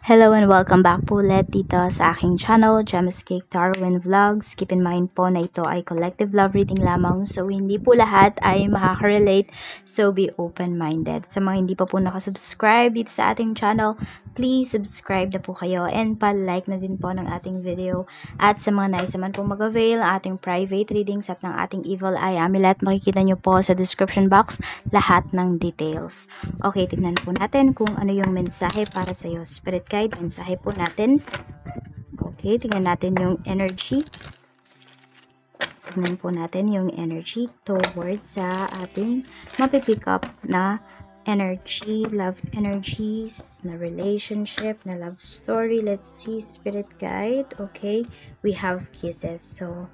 Hello and welcome back po ulit dito sa aking channel, Gemma's Cake Darwin Vlogs. Keep in mind po na ito ay collective love reading lamang, so hindi po lahat ay makaka-relate, so be open-minded. Sa mga hindi pa po nakasubscribe dito sa ating channel, please subscribe na po kayo and pa-like na din po ng ating video. At sa mga nais naman po mag-avail ng ating private readings at ng ating evil eye amulet, makikita nyo po sa description box lahat ng details. Okay, tignan po natin kung ano yung mensahe para sa iyo, Spirit Guide. Mensahe po natin. Okay, tingnan natin yung energy. Tingnan po natin yung energy towards sa ating mapipick up na energy, love energies, na relationship, na love story. Let's see, Spirit Guide. Okay, we have kisses. So,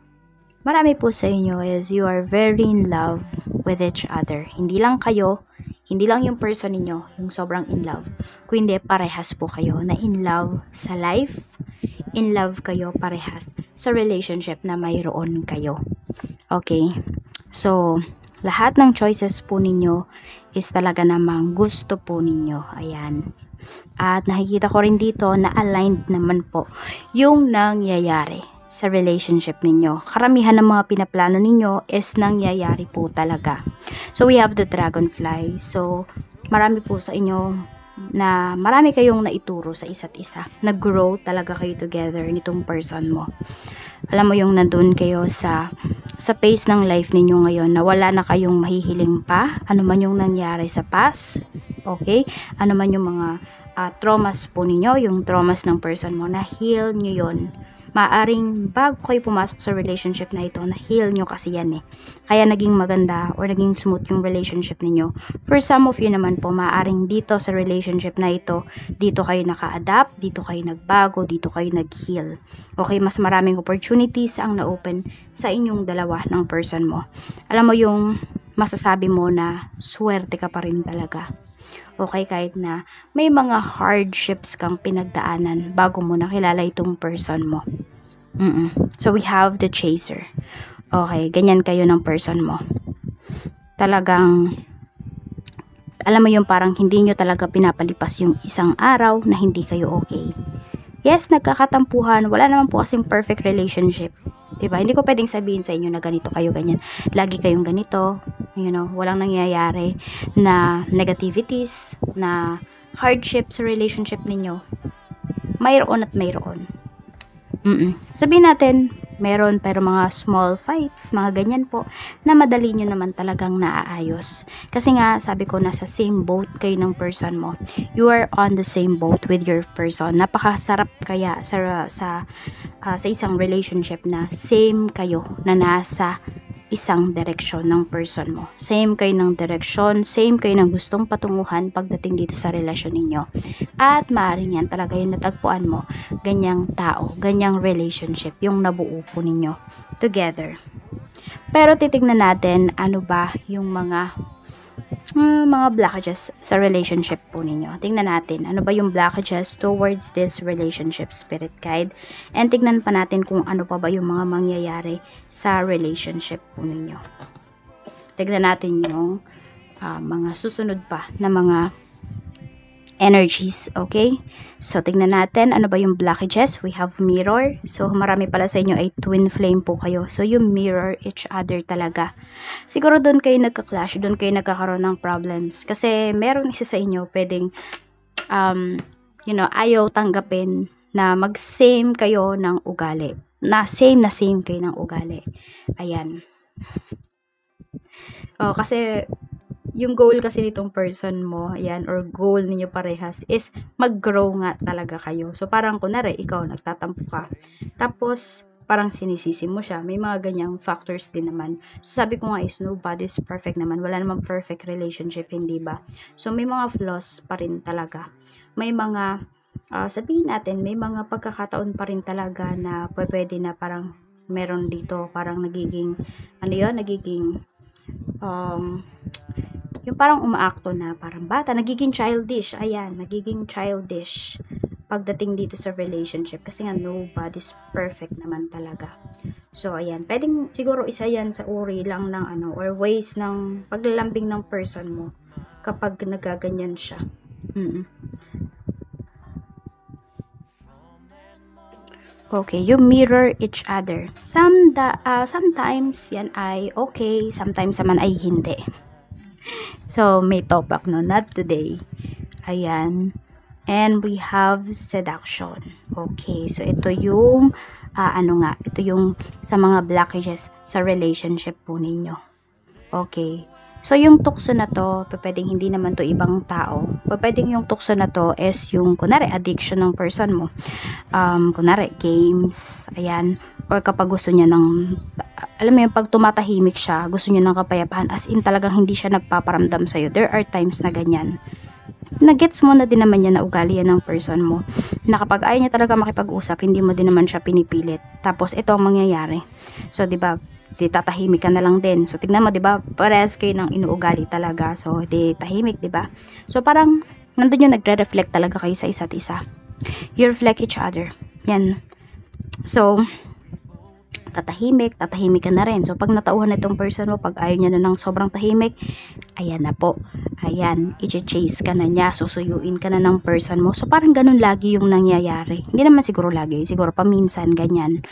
marami po sa inyo is you are very in love with each other. Hindi lang kayo, hindi lang yung person ninyo yung sobrang in love, kundi parehas po kayo na in love sa life, in love kayo parehas sa relationship na mayroon kayo. Okay, so lahat ng choices po ninyo is talaga namang gusto po ninyo. Ayan. At nakikita ko rin dito na aligned naman po yung nangyayari sa relationship ninyo. Karamihan ng mga pinaplano ninyo is nangyayari po talaga. So we have the dragonfly. So marami po sa inyo na marami kayong naituro sa isa't isa. Nag-grow talaga kayo together nitong person mo. Alam mo yung nandun kayo sa pace ng life ninyo ngayon na wala na kayong mahihiling pa. Ano man yung nangyari sa past. Okay? Ano man yung mga traumas po ninyo, yung traumas ng person mo, na heal nyo yun. Maaring bago kayo pumasok sa relationship na ito, na-heal nyo kasi yan eh. Kaya naging maganda or naging smooth yung relationship ninyo. For some of you naman po, maaring dito sa relationship na ito, dito kayo naka-adapt, dito kayo nagbago, dito kayo nag-heal. Okay, mas maraming opportunities ang na-open sa inyong dalawa ng person mo. Alam mo yung masasabi mo na swerte ka pa rin talaga. Okay, kahit na may mga hardships kang pinagdaanan bago mo nakilala itong person mo. So we have the chaser. Okay, ganyan kayo ng person mo. Talagang, alam mo yung parang hindi nyo talaga pinapalipas yung isang araw na hindi kayo okay. Yes, nagkakatampuhan. Wala naman po kasing perfect relationship. Diba? Hindi ko pwedeng sabihin sa inyo na ganito kayo, ganyan. Lagi kayong ganito. You know, walang nangyayari na negativities, na hardship sa relationship ninyo. Mayroon at mayroon. Sabihin natin, meron pero mga small fights, mga ganyan po, na madali nyo naman talagang naaayos. Kasi nga, sabi ko, nasa same boat kayo ng person mo. You are on the same boat with your person. Napakasarap kaya sa isang relationship na same kayo na nasa isang direksyon ng person mo. Same kayo ng direksyon, same kayo ng gustong patunguhan pagdating dito sa relasyon ninyo. At maaaring yan talaga yung natagpuan mo, ganyang tao, ganyang relationship, yung nabuo po ninyo together. Pero titignan natin ano ba yung mga blockages sa relationship po ninyo. Tingnan natin ano ba yung blockages towards this relationship, Spirit Guide. And tignan pa natin kung ano pa ba yung mga mangyayari sa relationship po ninyo. Tignan natin yung mga susunod pa na mga energies, okay? So, tignan natin, ano ba yung blockages? We have mirror. So, marami pala sa inyo ay twin flame po kayo. So, you mirror each other talaga. Siguro doon kayo nagka-clash, doon kayo nagkakaroon ng problems. Kasi, meron isa sa inyo pwedeng, ayaw tanggapin na mag-same kayo ng ugali. Na same kayo ng ugali. Ayan. Kasi, yung goal kasi nitong person mo, ayan, or goal ninyo parehas is mag-grow nga talaga kayo. So, parang kunwari, ikaw nagtatampo ka. Tapos, parang sinisisi mo siya. May mga ganyang factors din naman. So, sabi ko nga is nobody's perfect naman. Wala namang perfect relationship, hindi ba? So, may mga flaws pa rin talaga. May mga, sabihin natin, may mga pagkakataon pa rin talaga na pwede na parang meron dito, parang nagiging, yung parang umaakto na parang bata, nagiging childish. Ayan, nagiging childish pagdating dito sa relationship. Kasi nga, nobody's perfect naman talaga. So, ayan. Pwedeng siguro isa yan sa uri lang ng or ways ng paglalambing ng person mo kapag nagaganyan siya. Okay, you mirror each other. Sometimes yan ay okay, sometimes naman ay hindi. So, may topak no, not today. Ayan. And we have seduction. Okay, so ito yung, ito yung sa mga blockages sa relationship po ninyo. Okay. So, yung tukso na to, pwedeng hindi naman to ibang tao. Pwedeng yung tukso na to is yung, kunwari, addiction ng person mo. Kunwari, games, ayan. Or kapag gusto niya ng, alam mo yung pag tumatahimik siya, gusto niya ng kapayapaan, as in talagang hindi siya nagpaparamdam sa'yo. There are times na ganyan. Nagets mo na din naman yan na ugali yan ng person mo. Na kapag ayaw niya talaga makipag-usap, hindi mo din naman siya pinipilit. Tapos, ito ang mangyayari. So, diba, di tatahimik ka na lang din. So, tignan mo, diba, parehas kayo ng inuugali talaga. So, di tahimik, diba? So, parang, nandun yung nagre-reflect talaga kayo sa isa't isa. You reflect each other. Yan. So, tatahimik ka na rin. So, pag natauhan na itong person mo, pag ayaw niya na ng sobrang tahimik, ayan na po. Ayan, i-chase ka na niya, susuyuin ka na ng person mo. So, parang ganun lagi yung nangyayari. Hindi naman siguro lagi, siguro paminsan, ganyan.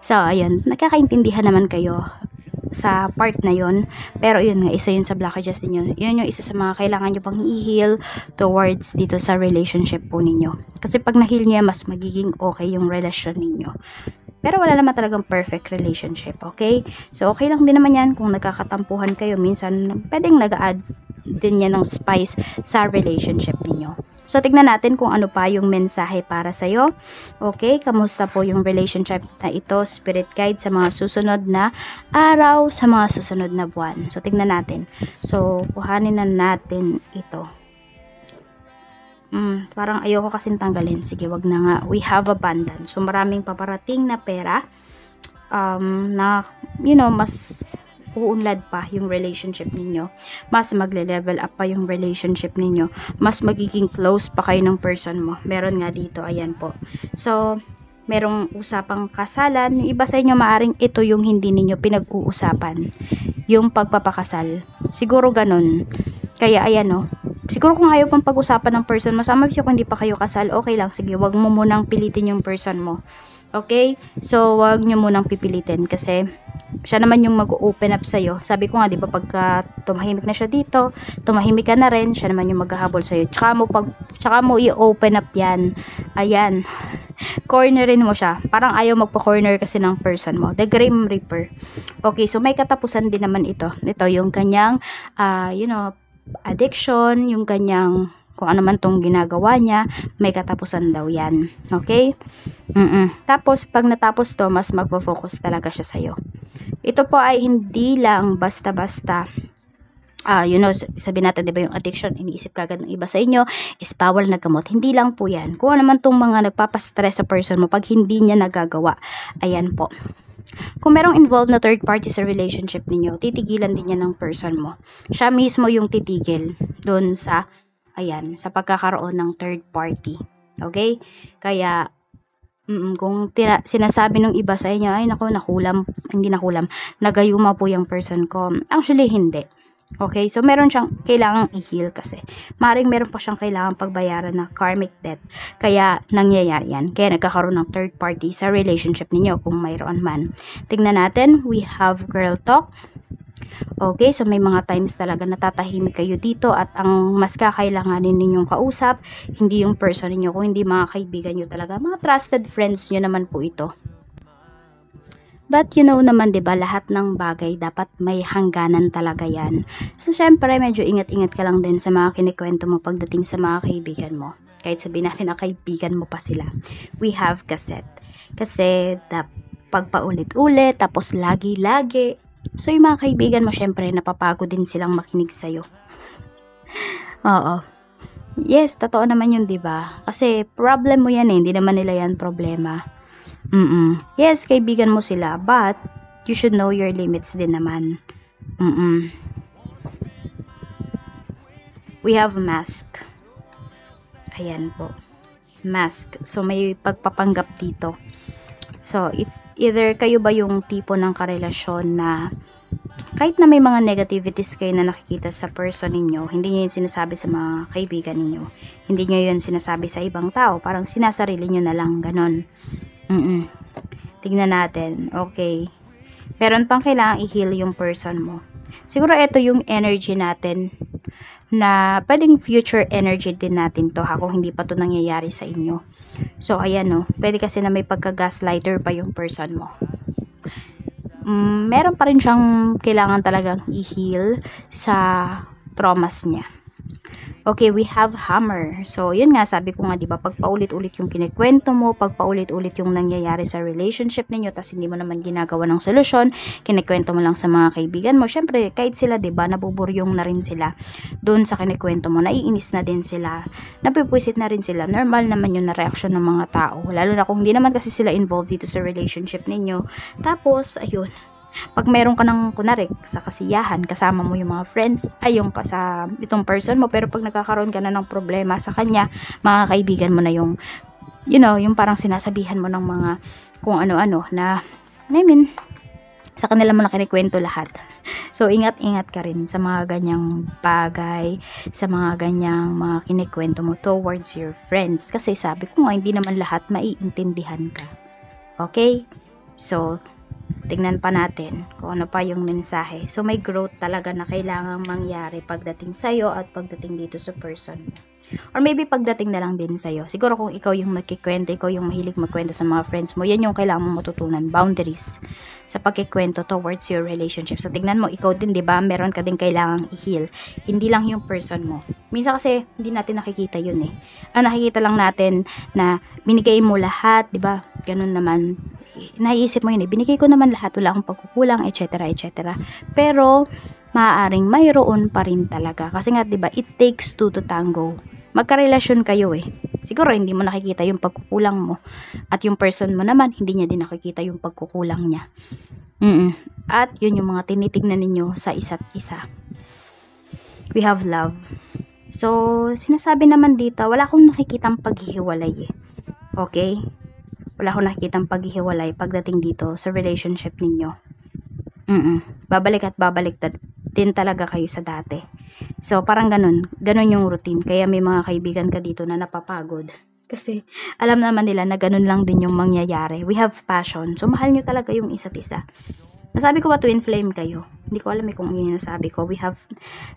So, ayun, nakakaintindihan naman kayo sa part na yon. Pero yun nga, isa yun sa blockages ninyo. Yun yung isa sa mga kailangan nyo pang i-heal towards dito sa relationship po ninyo. Kasi pag na-heal niya, mas magiging okay yung relasyon ninyo. Pero wala naman talagang perfect relationship, okay? So, okay lang din naman yan kung nagkakatampuhan kayo. Minsan, pwedeng nag-add din yan ng spice sa relationship ninyo. So, tignan natin kung ano pa yung mensahe para sa'yo. Okay, kamusta po yung relationship na ito, spirit guide, sa mga susunod na araw, sa mga susunod na buwan. So, tignan natin. So, kuhanin na natin ito. Parang ayoko kasing tanggalin. Sige, wag na nga. We have abundance. So, maraming paparating na pera na, mas uunlad pa yung relationship ninyo. Mas magle-level up pa yung relationship ninyo. Mas magiging close pa kayo ng person mo. Meron nga dito. Ayan po. So, merong usapang kasalan. Yung iba sa inyo, maaring ito yung hindi ninyo pinag-uusapan. Yung pagpapakasal. Siguro ganun. Kaya, ayan o. Siguro kung ayaw pang pag-usapan ng person mo, sama siya kung hindi pa kayo kasal, okay lang. Sige, wag mo munang pilitin yung person mo. Okay? So, wag nyo munang pipilitin kasi siya naman yung mag-open up sa'yo. Sabi ko nga, di ba, pagka tumahimik na siya dito, tumahimik ka na rin, siya naman yung maghahabol sa'yo. Tsaka mo i-open up yan. Ayan. Cornerin mo siya. Parang ayaw magpa-corner kasi ng person mo. The Grim Reaper. Okay, so may katapusan din naman ito. Ito yung kanyang, addiction, yung kanyang kung ano man tong ginagawa niya, may katapusan daw yan. Okay? Tapos, pag natapos to, mas magpo-focus talaga siya sa'yo. Ito po ay hindi lang basta-basta, sabi natin, diba, yung addiction, iniisip kagad ng iba sa inyo, is bawal na gamot. Hindi lang po yan. Kung ano man tong mga nagpapastress sa person mo, pag hindi niya nagagawa, ayan po. Kung merong involved na third party sa relationship ninyo, titigilan din yan ng person mo. Siya mismo yung titigil doon sa, sa pagkakaroon ng third party. Okay? Kaya, kung sinasabi ng iba sa inyo, ay naku, hindi nakulam, nagayuma po yung person ko. Actually, hindi. Okay, so meron siyang kailangang i-heal kasi. Maring meron pa siyang kailangang pagbayaran na karmic debt. Kaya nangyayari yan. Kaya nagkakaroon ng third party sa relationship ninyo kung mayroon man. Tingnan natin, we have girl talk. Okay, so may mga times talaga natatahimik kayo dito at ang mas kakailanganin ninyong kausap, hindi yung person ninyo, kung hindi mga kaibigan nyo talaga. Mga trusted friends nyo naman po ito. But you know naman, 'di ba, lahat ng bagay dapat may hangganan talaga 'yan. So syempre, medyo ingat-ingat ka lang din sa mga kinikwento mo pagdating sa mga kaibigan mo. Kahit sabihin natin na kaibigan mo pa sila. We have cassette. Kasi pagpaulit-ulit, tapos lagi-lagi. So yung mga kaibigan mo, syempre, napapagod din silang makinig sa'yo. Oo. Yes, totoo naman yun, 'di ba? Kasi problem mo yan eh, hindi naman nila yan problema. Yes, kaibigan mo sila, but you should know your limits din naman. We have mask. Ayan po. Mask. So, may pagpapanggap dito. So, it's either kayo ba yung tipo ng karelasyon na kahit na may mga negativities kayo na nakikita sa person ninyo, hindi nyo yun sinasabi sa mga kaibigan ninyo. Hindi nyo yun sinasabi sa ibang tao. Parang sinasarili nyo na lang, ganon. Tignan natin. Okay. Meron pang kailangang i-heal yung person mo. Siguro ito yung energy natin na pwedeng future energy din natin to kung hindi pa to nangyayari sa inyo. So, ayan no. Pwede kasi na may pagka-gaslighter pa yung person mo. Meron pa rin siyang kailangan talagang i-heal sa traumas niya. Okay, we have hammer. So, yun nga, sabi ko nga, di ba, pag paulit-ulit yung kinikwento mo, pag paulit-ulit yung nangyayari sa relationship ninyo, tas hindi mo naman ginagawa ng solusyon, kinikwento mo lang sa mga kaibigan mo, syempre, kahit sila, di ba, nabuburyong na rin sila doon sa kinikwento mo, naiinis na din sila, napipwisit na rin sila, normal naman yun na reaksyon ng mga tao, lalo na kung hindi naman kasi sila involved dito sa relationship ninyo. Tapos, ayun, pag meron ka ng kunwari sa kasiyahan, kasama mo yung mga friends, ay yung sa itong person mo, pero pag nagkakaroon ka na ng problema sa kanya, mga kaibigan mo na yung, you know, yung parang sinasabihan mo ng mga kung ano-ano na, I mean, sa kanila mo na kinikwento lahat. So, ingat-ingat ka rin sa mga ganyang bagay, sa mga ganyang mga kinikwento mo towards your friends. Kasi sabi ko nga, hindi naman lahat maiintindihan ka. Okay? So, tingnan pa natin kung ano pa yung mensahe. So, may growth talaga na kailangang mangyari pagdating sa'yo at pagdating dito sa person mo. Or maybe pagdating na lang din sa'yo. Siguro kung ikaw yung magkikwento, ikaw yung mahilig magkwento sa mga friends mo, yan yung kailangan mong matutunan. Boundaries sa pagkikwento towards your relationship. So, tignan mo, ikaw din, di ba? Meron ka din kailangang i-heal. Hindi lang yung person mo. Minsan kasi, hindi natin nakikita yun eh. Nakikita lang natin na binigay mo lahat, di ba? Ganun naman. Naiisip mo yun eh, binigay ko naman lahat, wala akong pagkukulang, etc. etc. Pero, maaaring mayroon pa rin talaga. Kasi nga, diba, it takes two to tango. Magkarelasyon kayo eh. Siguro, hindi mo nakikita yung pagkukulang mo. At yung person mo naman, hindi niya din nakikita yung pagkukulang niya. At yun yung mga tinitignan ninyo sa isa't isa. We have love. So, sinasabi naman dito, wala akong nakikitang paghihiwalay eh. Okay? Wala akong nakikitang paghihiwalay pagdating dito sa relationship ninyo. Babalik at babalik din talaga kayo sa dati. So, parang ganun yung routine. Kaya may mga kaibigan ka dito na napapagod. Kasi, alam naman nila na ganun lang din yung mangyayari. We have passion. So, mahal nyo talaga yung isa't isa. Nasabi ko ba twin flame kayo? Hindi ko alam kung yun yung nasabi ko. We have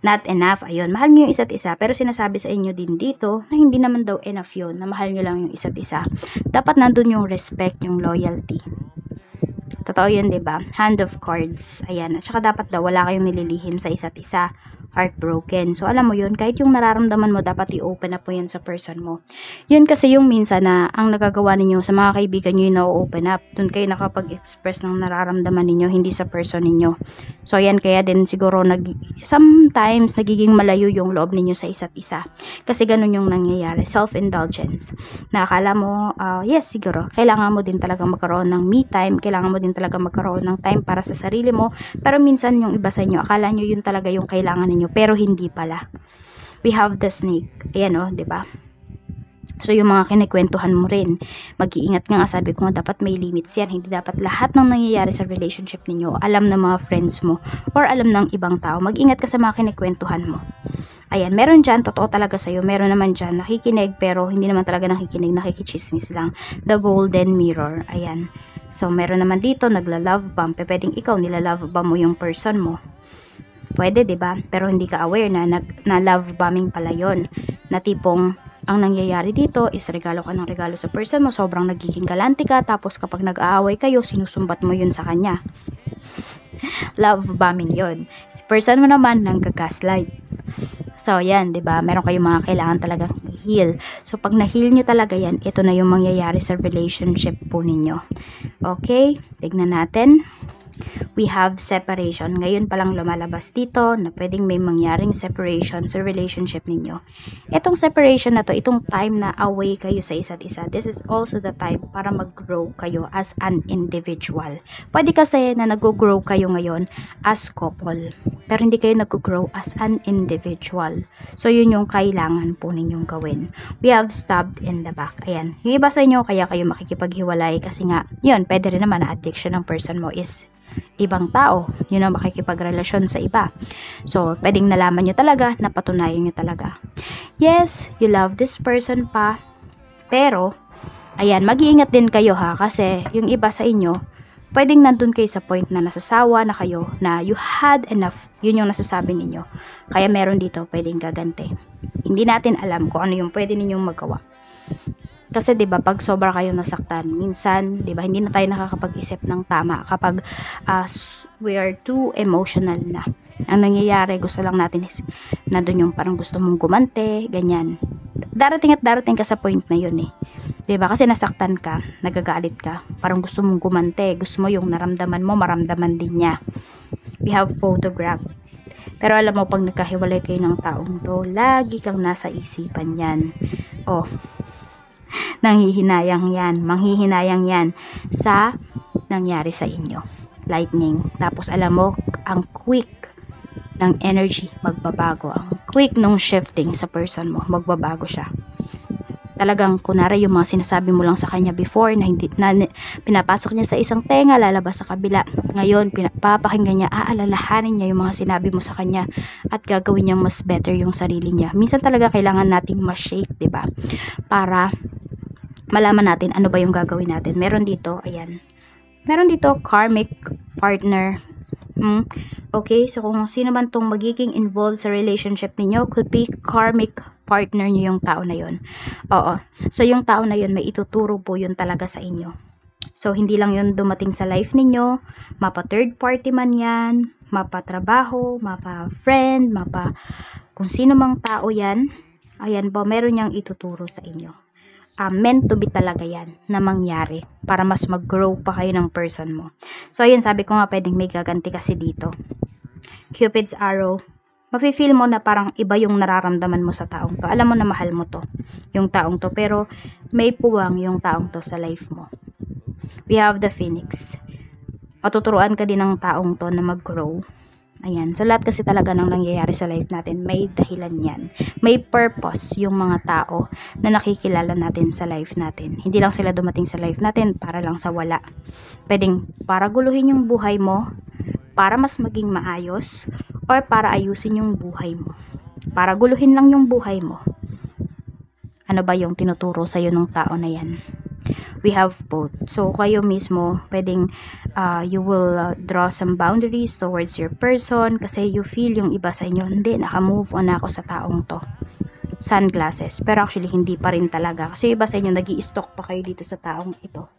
not enough. Ayun, mahal nyo yung isa't isa. Pero sinasabi sa inyo din dito na hindi naman daw enough yun. Na mahal nyo lang yung isa't isa. Dapat nandun yung respect, yung loyalty. Totoo yun, diba? Hand of cards. Ayan. At saka dapat daw wala kayong nililihim sa isa't isa. Heartbroken. So, alam mo yun, kahit yung nararamdaman mo, dapat i-open up mo yan sa person mo. Yun kasi yung minsan na ang nagagawa ninyo sa mga kaibigan nyo yung na-open up. Doon kayo nakapag-express ng nararamdaman ninyo, hindi sa person ninyo. So, yan kaya din siguro sometimes nagiging malayo yung loob ninyo sa isa't isa. Kasi ganun yung nangyayari. Self-indulgence. Na akala mo, yes, siguro, kailangan mo din talaga magkaroon ng me time. Kailangan mo din talaga magkaroon ng time para sa sarili mo. Pero minsan yung iba sa inyo, akala nyo yun talaga yung kailangan ninyo, pero hindi pala. We have the snake. Ayan o, diba? So, yung mga kinikwentuhan mo rin, mag-iingat nga, sabi ko nga, dapat may limits yan. Hindi dapat lahat ng nangyayari sa relationship ninyo, alam ng mga friends mo, or alam ng ibang tao. Mag-ingat ka sa mga kinikwentuhan mo. Ayan, meron dyan, totoo talaga sa'yo. Meron naman dyan, nakikinig, pero hindi naman talaga nakikinig, nakikichismis lang. The golden mirror. Ayan. So, meron naman dito, nagla-love bomb. Pwedeng ikaw, nila-love bomb mo yung person mo. Pwede, diba? Pero hindi ka aware na love bombing pala yun. Na tipong, ang nangyayari dito is regalo ka ng regalo sa person mo, sobrang nagiging galante ka, tapos kapag nag-aaway kayo, sinusumbat mo yun sa kanya. Love bombing yun. Si person mo naman, nang-gaslight. So, yan, diba? Meron kayong mga kailangan talagang i-heal. So, pag na-heal nyo talaga yan, ito na yung mangyayari sa relationship po ninyo. Okay? Tignan natin. We have separation. Ngayon palang lumalabas dito na pwedeng may mangyaring separation sa relationship ninyo. Itong separation na to, itong time na away kayo sa isa't isa, this is also the time para mag-grow kayo as an individual. Pwede kasi na nag-grow kayo ngayon as couple, pero hindi kayo nag-grow as an individual. So, yun yung kailangan po ninyong gawin. We have stabbed in the back. Ayan. Yung iba sa inyo, kaya kayo makikipaghiwalay kasi nga, yun, pwede rin naman na addiction ng person mo is ibang tao, yun ang makikipagrelasyon sa iba. So, pwedeng nalaman nyo talaga, napatunayan nyo talaga. Yes, you love this person pa, Pero, ayan, mag-iingat din kayo ha, kasi yung iba sa inyo, pwedeng nandun kayo sa point na nasasawa na kayo, na you had enough, yun yung nasasabi ninyo. Kaya meron dito, pwedeng gagante. Hindi natin alam kung ano yung pwede ninyong magawa. Kasi 'di ba pag sobra kayong nasaktan, minsan 'di ba hindi na tayo nakakapag-isip ng tama kapag we are too emotional na. Ang nangyayari, gusto lang natin is nandun yung parang gusto mong gumante, ganyan. Darating at darating ka sa point na yun eh. 'Di ba? Kasi nasaktan ka, nagagalit ka, parang gusto mong gumante, gusto mo yung naramdaman mo, maramdaman din niya. We have photograph. Pero alam mo, pag nagkahiwalay kayo ng taong to, lagi kang nasa isipan yan. Oh, manghihinayang yan sa nangyari sa inyo. Lightning. Tapos alam mo, ang quick ng energy magbabago. Ang quick nung shifting sa person mo, magbabago siya. Talagang kunwari yung mga sinasabi mo lang sa kanya before na hindi na pinapasok niya sa isang tenga, lalabas sa kabila. Ngayon papakinggan niya, aalalahanin niya yung mga sinabi mo sa kanya at gagawin niya mas better yung sarili niya. Minsan talaga kailangan nating ma-shake, 'di ba? Para malaman natin ano ba yung gagawin natin. Meron dito, ayan. Meron dito karmic partner. Okay, so kung sino man tong magiging involved sa relationship ninyo, could be karmic partner nyo yung tao na yun. Oo. So yung tao na yun, may ituturo po yun talaga sa inyo. So hindi lang yun dumating sa life ninyo, mapa third party man yan, mapa trabaho, mapa friend, mapa kung sino mang tao yan, ayan po, meron niyang ituturo sa inyo. Meant to be talaga yan na mangyari para mas mag-grow pa kayo ng person mo. So ayun, sabi ko nga pwedeng may gaganti kasi dito. Cupid's arrow. Mafe-feel mo na parang iba yung nararamdaman mo sa taong to. Alam mo na mahal mo to, yung taong to, pero may puwang yung taong to sa life mo. We have the phoenix. Matuturuan ka din ng taong to na mag-grow. Ayan. So, lahat kasi talaga ng nangyayari sa life natin, may dahilan yan. May purpose yung mga tao na nakikilala natin sa life natin. Hindi lang sila dumating sa life natin para lang sa wala. Pwedeng para guluhin yung buhay mo, para mas maging maayos, or para ayusin yung buhay mo. Para guluhin lang yung buhay mo. Ano ba yung tinuturo sa'yo ng tao na yan? We have both. So, kayo mismo, pwedeng you will draw some boundaries towards your person kasi you feel yung iba sa inyo, hindi, naka-move on ako sa taong to. Sunglasses. Pero actually, hindi pa rin talaga. Kasi iba sa inyo, nag-i-stalk pa kayo dito sa taong ito.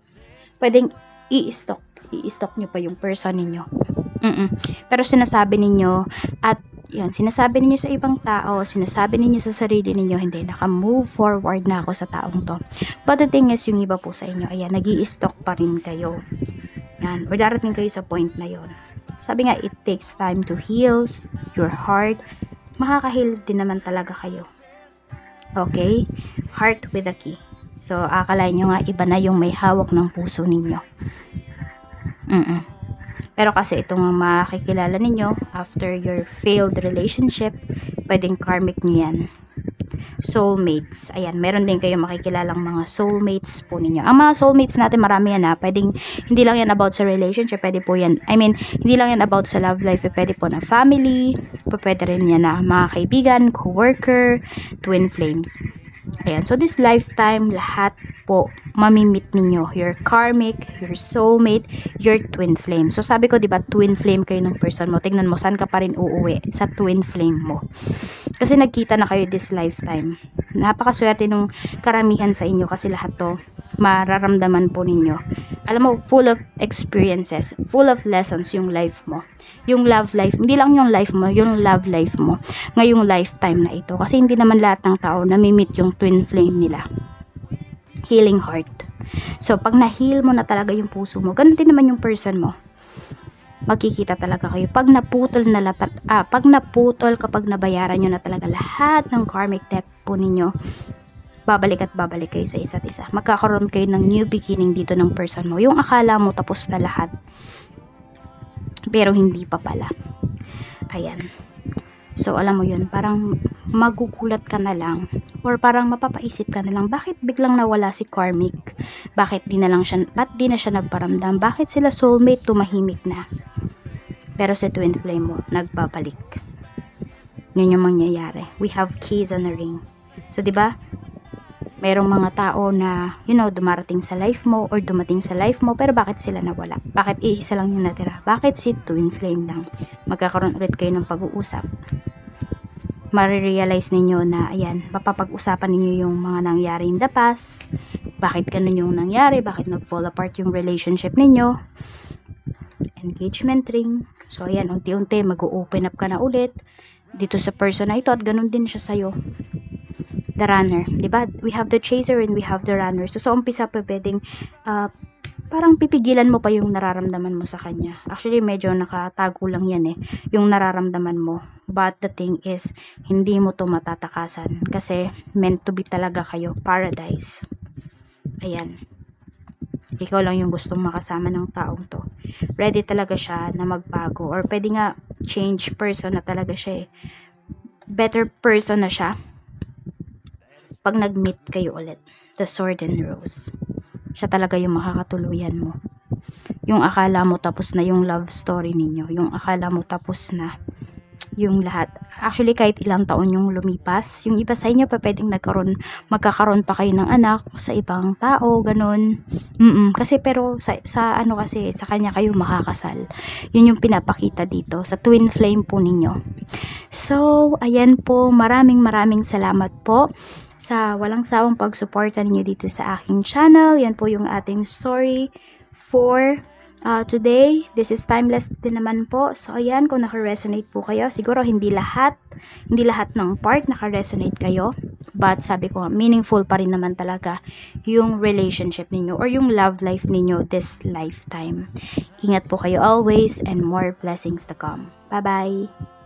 Pwedeng i-stalk nyo pa yung person ninyo. Pero sinasabi ninyo at yun, sinasabi ninyo sa ibang tao, sinasabi ninyo sa sarili ninyo, hindi, naka-move forward na ako sa taong to. But the thing is, yung iba po sa inyo, ayan, nag-i-stalk pa rin kayo. Yan, or darating kayo sa point na yon. Sabi nga, it takes time to heal your heart. Makaka-heal din naman talaga kayo. Okay? Heart with a key. So, akalain nyo nga, iba na yung may hawak ng puso ninyo. Pero kasi ito nga makikilala ninyo after your failed relationship, pwedeng karmic nyo yan. Soulmates. Ayan, meron din kayo makikilalang mga soulmates po ninyo. Ang mga soulmates natin, marami yan ha. Pwedeng, hindi lang yan about sa relationship, pwede po yan. I mean, hindi lang yan about sa love life, pwede po na family, pwede rin yan na mga kaibigan, co-worker, twin flames. Ayan, so this lifetime, lahat po mamimit ninyo, your karmic, your soulmate, your twin flame. So sabi ko, 'di ba, twin flame kayo ng person mo. Tingnan mo saan ka pa rin uuwi, sa twin flame mo. Kasi nagkita na kayo this lifetime. Napakaswerte nung karamihan sa inyo kasi lahat 'to mararamdaman po ninyo. Alam mo, full of experiences, full of lessons yung life mo. Yung love life, hindi lang yung life mo, yung love life mo ngayong lifetime na ito. Kasi hindi naman lahat ng tao namimit yung twin flame nila. Healing heart. So, pag na-heal mo na talaga yung puso mo, ganun din naman yung person mo. Magkikita talaga kayo. Pag naputol kapag nabayaran nyo na talaga lahat ng karmic debt po ninyo, babalik at babalik kayo sa isa't isa. Magkakaroon kayo ng new beginning dito ng person mo. Yung akala mo tapos na lahat. Pero hindi pa pala. Ayan. So, alam mo yun, parang magugulat ka na lang or parang mapapaisip ka na lang, bakit biglang nawala si karmic? Ba't di na siya nagparamdam? Bakit sila soulmate tumahimik na? Pero si twin flame mo, nagbabalik. Yun yung mangyayari. We have keys on a ring. So, di ba? Merong mga tao na, dumarating sa life mo or dumating sa life mo, pero bakit sila nawala? Bakit iisa lang yung natira? Bakit si twin flame lang? Magkakaroon ulit kayo ng pag-uusap. Marirealize ninyo na, ayan, mapapag-usapan ninyo yung mga nangyari in the past. Bakit ganun yung nangyari? Bakit nag-fall apart yung relationship ninyo? Engagement ring. So, ayan, unti-unti, mag-open up ka na ulit dito sa person na ito at ganun din siya sa'yo. The runner, diba? We have the chaser and we have the runner. So, sa umpisa pa pwedeng parang pipigilan mo pa yung nararamdaman mo sa kanya. Actually, medyo nakatago lang yan yung nararamdaman mo. But the thing is, hindi mo to matatakasan. Kasi, meant to be talaga kayo. Paradise. Ayan. Ikaw lang yung gustong makasama ng taong to. Ready talaga siya na magbago. Or pwede nga, change person na talaga siya Better person na siya. Pag nag-meet kayo ulit. The Sword and Rose. Siya talaga yung makakatuluyan mo. Yung akala mo tapos na yung love story ninyo. Yung akala mo tapos na yung lahat. Actually, kahit ilang taon yung lumipas, yung iba sa inyo pa pwedeng magkakaroon pa kayo ng anak sa ibang tao, ganun. Kasi pero sa kanya kayo makakasal. Yun yung pinapakita dito sa twin flame po ninyo. So, ayan po, maraming salamat po sa walang sawang pagsuporta ninyo dito sa aking channel. Yan po yung ating story for today. This is timeless din naman po. So, ayan, kung naka-resonate po kayo, siguro hindi lahat ng part naka-resonate kayo. But, sabi ko, meaningful pa rin naman talaga yung relationship ninyo or yung love life ninyo this lifetime. Ingat po kayo always and more blessings to come. Bye-bye!